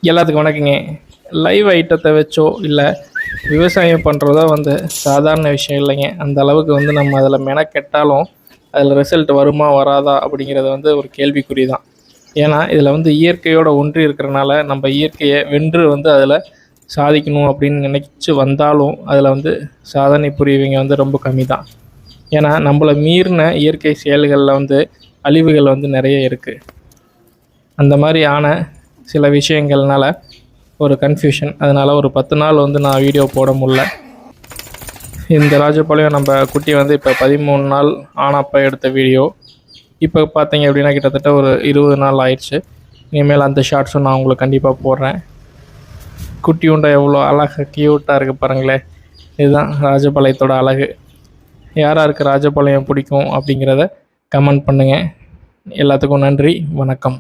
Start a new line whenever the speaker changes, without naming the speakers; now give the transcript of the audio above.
எல்லாத்துக்கும் வணக்கங்க. லைவ் ஐட்டத்தை வச்சோ இல்லை விவசாயம் பண்ணுறதோ சாதாரண விஷயம் இல்லைங்க. அந்த அளவுக்கு நம்ம அதில் மெனக்கெட்டாலும் அதில் ரிசல்ட் வருமா வராதா அப்படிங்கிறது ஒரு கேள்விக்குறி தான். ஏன்னா இதில் இயற்கையோட ஒன்றி இருக்கிறனால நம்ம இயற்கையை வென்று அதில் சாதிக்கணும் அப்படின்னு நினச்சி வந்தாலும் அதில் சாதனை புரியவங்க ரொம்ப கம்மி தான். ஏன்னா நம்மளை மீறின இயற்கை செயல்களில் அழிவுகள் நிறைய இருக்குது. அந்த மாதிரி ஆன சில விஷயங்கள்னால ஒரு கன்ஃபியூஷன், அதனால் ஒரு 10 நாள் நான் வீடியோ போட முடியல. இந்த ராஜபாளையம் நம்ம குட்டி இப்போ 13 நாள் ஆனப்போ எடுத்த வீடியோ. இப்போ பார்த்தீங்க அப்படின்னா கிட்டத்தட்ட ஒரு 20 நாள் ஆயிடுச்சு. இனிமேல் அந்த ஷார்ட்ஸும் நான் உங்களுக்கு கண்டிப்பாக போடுறேன். குட்டி உண்டை எவ்வளோ அழகாக க்யூட்டாக இருக்குது பாருங்களேன். இதுதான் ராஜபாளையத்தோட அழகு. யாராருக்கு ராஜபாளையம் பிடிக்கும் அப்படிங்கிறத கமெண்ட் பண்ணுங்கள். எல்லாத்துக்கும் நன்றி, வணக்கம்.